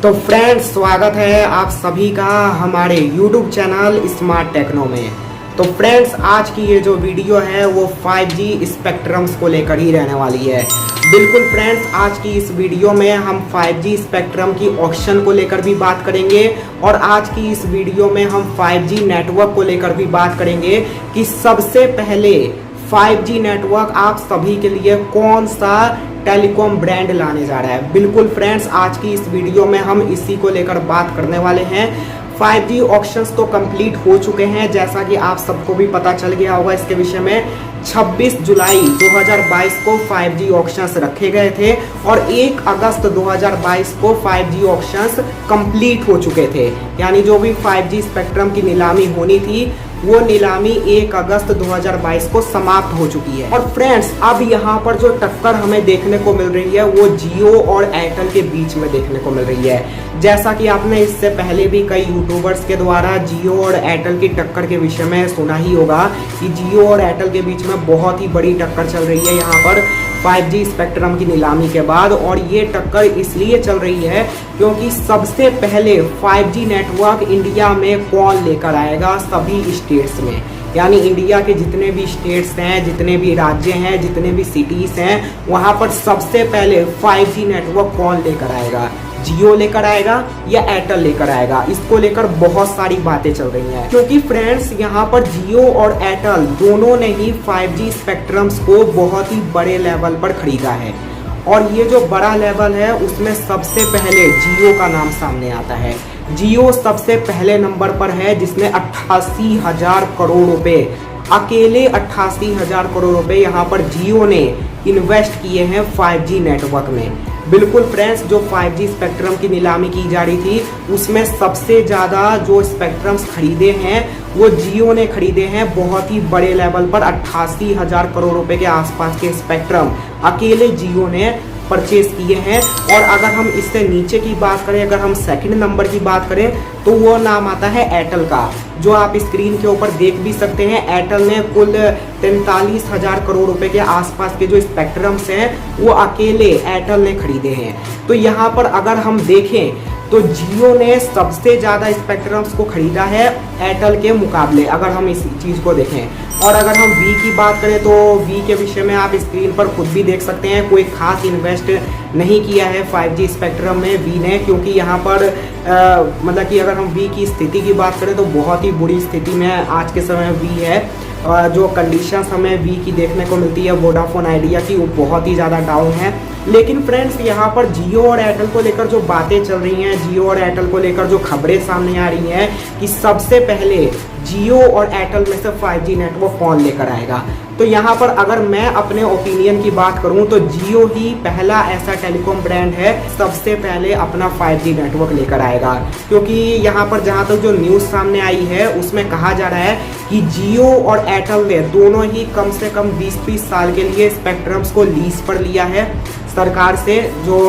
तो फ्रेंड्स, स्वागत है आप सभी का हमारे YouTube चैनल स्मार्ट टेक्नो में। तो फ्रेंड्स, आज की ये जो वीडियो है वो 5G स्पेक्ट्रम्स को लेकर ही रहने वाली है। बिल्कुल फ्रेंड्स, आज की इस वीडियो में हम 5G स्पेक्ट्रम की ऑक्शन को लेकर भी बात करेंगे और आज की इस वीडियो में हम 5G नेटवर्क को लेकर भी बात करेंगे कि सबसे पहले 5G नेटवर्क आप सभी के लिए कौन सा टेलीकॉम ब्रांड लाने जा रहा है। बिल्कुल फ्रेंड्स, आज की इस वीडियो में हम इसी को लेकर बात करने वाले हैं। 5G ऑक्शंस तो कंप्लीट हो चुके हैं, जैसा कि आप सबको भी पता चल गया होगा इसके विषय में। 26 जुलाई 2022 को 5G ऑक्शंस रखे गए थे और 1 अगस्त 2022 को 5G ऑक्शंस कंप्लीट हो चुके थे। यानी जो भी 5G स्पेक्ट्रम की नीलामी होनी थी वो नीलामी 1 अगस्त 2022 को समाप्त हो चुकी है। और फ्रेंड्स, अब यहाँ पर जो टक्कर हमें देखने को मिल रही है वो जियो और एयरटेल के बीच में देखने को मिल रही है। जैसा कि आपने इससे पहले भी कई यूट्यूबर्स के द्वारा जियो और एयरटेल की टक्कर के विषय में सुना ही होगा कि जियो और एयरटेल के बीच में बहुत ही बड़ी टक्कर चल रही है यहाँ पर 5G स्पेक्ट्रम की नीलामी के बाद। और ये टक्कर इसलिए चल रही है क्योंकि सबसे पहले 5G नेटवर्क इंडिया में कौन लेकर आएगा सभी स्टेट्स में। यानी इंडिया के जितने भी स्टेट्स हैं, जितने भी राज्य हैं, जितने भी सिटीज़ हैं, वहाँ पर सबसे पहले 5G नेटवर्क कौन लेकर आएगा। जियो लेकर आएगा या एयरटेल लेकर आएगा, इसको लेकर बहुत सारी बातें चल रही हैं। क्योंकि फ्रेंड्स, यहाँ पर जियो और एयरटेल दोनों ने ही 5G स्पेक्ट्रम्स को बहुत ही बड़े लेवल पर खरीदा है। और ये जो बड़ा लेवल है उसमें सबसे पहले जियो का नाम सामने आता है। जियो सबसे पहले नंबर पर है जिसने 88,000 करोड़ रुपए, अकेले 88,000 करोड़ रुपए यहाँ पर जियो ने इन्वेस्ट किए हैं 5G नेटवर्क में। बिल्कुल फ्रेंड्स, जो 5G स्पेक्ट्रम की नीलामी की जा रही थी उसमें सबसे ज़्यादा जो स्पेक्ट्रम्स खरीदे हैं वो जियो ने खरीदे हैं बहुत ही बड़े लेवल पर। 88,000 करोड़ रुपए के आसपास के स्पेक्ट्रम अकेले जियो ने परचेज किए हैं। और अगर हम इससे नीचे की बात करें, अगर हम सेकंड नंबर की बात करें तो वो नाम आता है एयरटेल का, जो आप स्क्रीन के ऊपर देख भी सकते हैं। एयरटेल ने कुल 43,000 करोड़ रुपए के आसपास के जो स्पेक्ट्रम्स हैं वो अकेले एयरटेल ने खरीदे हैं। तो यहाँ पर अगर हम देखें तो जियो ने सबसे ज़्यादा स्पेक्ट्रम्स को खरीदा है एयरटेल के मुकाबले, अगर हम इस चीज़ को देखें। और अगर हम वी की बात करें तो वी के विषय में आप स्क्रीन पर खुद भी देख सकते हैं, कोई खास इन्वेस्ट नहीं किया है 5G स्पेक्ट्रम में वी ने। क्योंकि यहाँ पर मतलब कि अगर हम वी की स्थिति की बात करें तो बहुत ही बुरी स्थिति में आज के समय वी है। जो कंडीशंस हमें वी की देखने को मिलती है वोडाफोन आइडिया की, वो बहुत ही ज़्यादा डाउन है। लेकिन फ्रेंड्स, यहाँ पर जियो और एयरटेल को लेकर जो बातें चल रही हैं, जियो और एयरटेल को लेकर जो खबरें सामने आ रही हैं कि सबसे पहले जियो और एयरटेल में से 5G नेटवर्क कौन लेकर आएगा। तो यहाँ पर अगर मैं अपने ओपिनियन की बात करूँ तो जियो ही पहला ऐसा टेलीकॉम ब्रांड है सबसे पहले अपना 5G नेटवर्क लेकर आएगा। क्योंकि यहाँ पर जहाँ तक जो न्यूज़ सामने आई है उसमें कहा जा रहा है कि जियो और एयरटेल ने दोनों ही कम से कम 20-20 साल के लिए स्पेक्ट्रम्स को लीज पर लिया है सरकार से। जो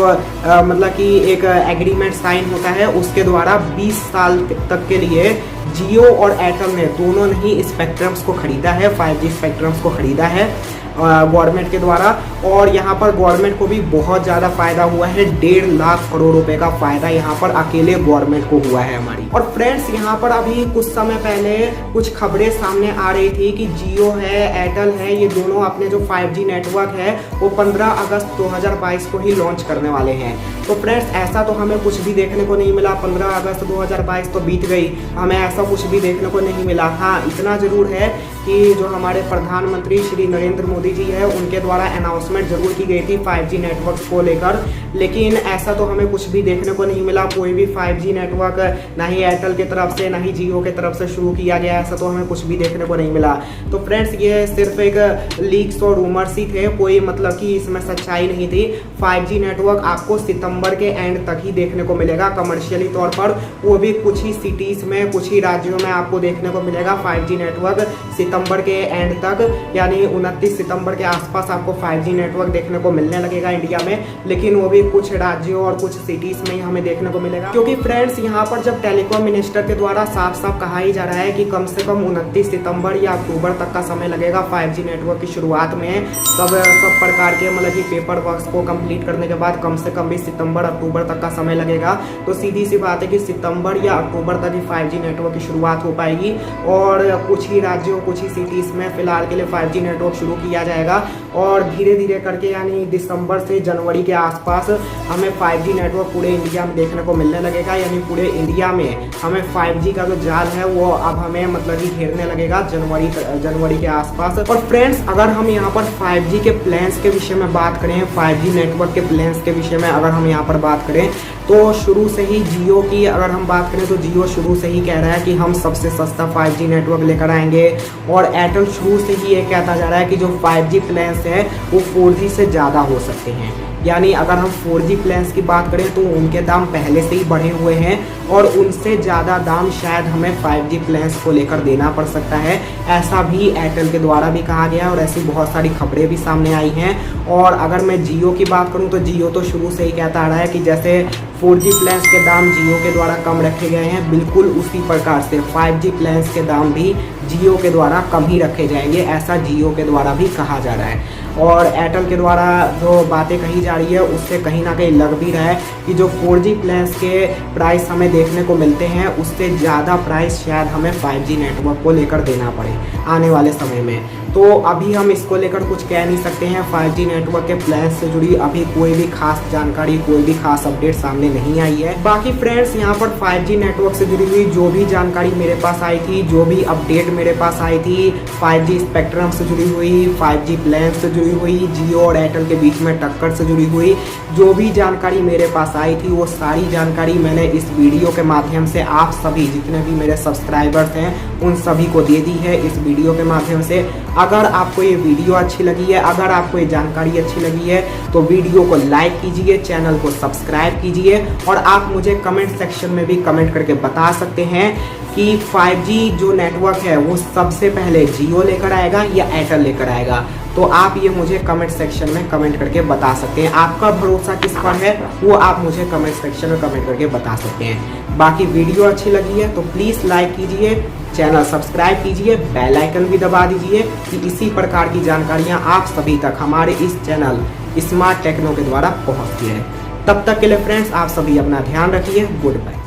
मतलब कि एक एग्रीमेंट साइन होता है उसके द्वारा 20 साल तक के लिए जियो और एयरटेल ने दोनों ने ही स्पेक्ट्रम्स को खरीदा है, 5G स्पेक्ट्रम्स को खरीदा है गवर्नमेंट के द्वारा। और यहाँ पर गवर्नमेंट को भी बहुत ज़्यादा फ़ायदा हुआ है, 1.5 लाख करोड़ रुपए का फ़ायदा यहाँ पर अकेले गवर्नमेंट को हुआ है हमारी। और फ्रेंड्स, यहाँ पर अभी कुछ समय पहले कुछ खबरें सामने आ रही थी कि जियो है, एयरटेल है, ये दोनों अपने जो 5G नेटवर्क है वो 15 अगस्त 2022 को ही लॉन्च करने वाले हैं। तो फ्रेंड्स, ऐसा तो हमें कुछ भी देखने को नहीं मिला। 15 अगस्त 2022 तो बीत गई, हमें ऐसा कुछ भी देखने को नहीं मिला। हाँ, इतना ज़रूर है कि जो हमारे प्रधानमंत्री श्री नरेंद्र मोदी जी है उनके द्वारा अनाउंसमेंट जरूर की गई थी 5G नेटवर्क को लेकर, लेकिन ऐसा तो हमें कुछ भी देखने को नहीं मिला। कोई भी 5G नेटवर्क ना ही एयरटेल की तरफ से ना ही जियो की तरफ से शुरू किया गया, ऐसा तो हमें कुछ भी देखने को नहीं मिला। तो फ्रेंड्स, ये सिर्फ एक लीक्स और रूमर्स ही थे, कोई मतलब कि इसमें सच्चाई नहीं थी। 5G नेटवर्क आपको सितंबर के एंड तक ही देखने को मिलेगा कमर्शियली तौर पर, वो भी कुछ ही सिटीज़ में, कुछ ही राज्यों में आपको देखने को मिलेगा 5G नेटवर्क सितंबर के एंड तक। यानी 29 सितंबर के आसपास आपको 5G नेटवर्क देखने को मिलने लगेगा इंडिया में, लेकिन वो भी कुछ राज्यों और कुछ सिटीज़ में ही हमें देखने को मिलेगा। क्योंकि फ्रेंड्स यहाँ पर जब टेलीकॉम मिनिस्टर के द्वारा साफ साफ कहा ही जा रहा है कि कम से कम 29 सितंबर या अक्टूबर तक का समय लगेगा 5G नेटवर्क की शुरुआत में सब प्रकार के मतलब कि पेपर वर्क को कंप्लीट करने के बाद कम से कम भी सितंबर अक्टूबर तक का समय लगेगा। तो सीधी सी बात है कि सितंबर या अक्टूबर तक ही 5G नेटवर्क की शुरुआत हो पाएगी और कुछ ही राज्यों कुछ ही सिटीज़ में फिलहाल के लिए 5G नेटवर्क शुरू किया जाएगा और धीरे धीरे करके यानी दिसंबर से जनवरी के आसपास हमें 5G नेटवर्क पूरे इंडिया में देखने को मिलने लगेगा। यानी पूरे इंडिया में हमें 5G का जो जाल है वो अब हमें मतलब कि घेरने लगेगा जनवरी के आसपास। और फ्रेंड्स अगर हम यहाँ पर 5G के प्लान्स के विषय में बात करें, 5G नेटवर्क के प्लान्स के विषय में अगर हम यहाँ पर बात करें तो शुरू से ही जियो की अगर हम बात करें तो जियो शुरू से ही कह रहा है कि हम सबसे सस्ता 5G नेटवर्क लेकर आएंगे और एयरटेल शुरू से ही ये कहता जा रहा है कि जो 5G प्लान्स है वो 4G से ज़्यादा हो सकते हैं। यानी अगर हम 4G प्लान्स की बात करें तो उनके दाम पहले से ही बढ़े हुए हैं और उनसे ज़्यादा दाम शायद हमें 5G प्लान्स को लेकर देना पड़ सकता है। ऐसा भी एयरटेल के द्वारा भी कहा गया और ऐसी बहुत सारी खबरें भी सामने आई हैं। और अगर मैं जियो की बात करूं तो जियो तो शुरू से ही कहता आ रहा है कि जैसे 4G प्लान्स के दाम जियो के द्वारा कम रखे गए हैं, बिल्कुल उसी प्रकार से 5G प्लान्स के दाम भी जियो के द्वारा कम ही रखे जाएंगे, ऐसा जियो के द्वारा भी कहा जा रहा है। और एयरटेल के द्वारा जो बातें कही जा रही है उससे कहीं ना कहीं लग भी रहा है कि जो 4G प्लान्स के प्राइस हमें देखने को मिलते हैं उससे ज़्यादा प्राइस शायद हमें 5G नेटवर्क को लेकर देना पड़े आने वाले समय में। तो अभी हम इसको लेकर कुछ कह नहीं सकते हैं। 5G नेटवर्क के प्लान से जुड़ी अभी कोई भी खास जानकारी, कोई भी खास अपडेट सामने नहीं आई है। बाकी फ्रेंड्स यहाँ पर 5G नेटवर्क से जुड़ी हुई जो भी जानकारी मेरे पास आई थी, जो भी अपडेट मेरे पास आई थी, 5G स्पेक्ट्रम से जुड़ी हुई, 5G प्लान से जुड़ी हुई, जियो और एयरटेल के बीच में टक्कर से जुड़ी हुई जो भी जानकारी मेरे पास आई थी वो सारी जानकारी मैंने इस वीडियो के माध्यम से आप सभी जितने भी मेरे सब्सक्राइबर्स हैं उन सभी को दे दी है इस वीडियो के माध्यम से। अगर आपको ये वीडियो अच्छी लगी है, अगर आपको ये जानकारी अच्छी लगी है तो वीडियो को लाइक कीजिए, चैनल को सब्सक्राइब कीजिए और आप मुझे कमेंट सेक्शन में भी कमेंट करके बता सकते हैं कि 5G जो नेटवर्क है वो सबसे पहले जियो लेकर आएगा या एयरटेल लेकर आएगा। तो आप ये मुझे कमेंट सेक्शन में कमेंट करके बता सकते हैं। आपका भरोसा किस पर है वो आप मुझे कमेंट सेक्शन में कमेंट करके बता सकते हैं। बाकी वीडियो अच्छी लगी है तो प्लीज़ लाइक कीजिए, चैनल सब्सक्राइब कीजिए, बेल आइकन भी दबा दीजिए कि इसी प्रकार की जानकारियाँ आप सभी तक हमारे इस चैनल स्मार्ट टेक्नो के द्वारा पहुँचती है। तब तक के लिए फ्रेंड्स आप सभी अपना ध्यान रखिए। Good bye.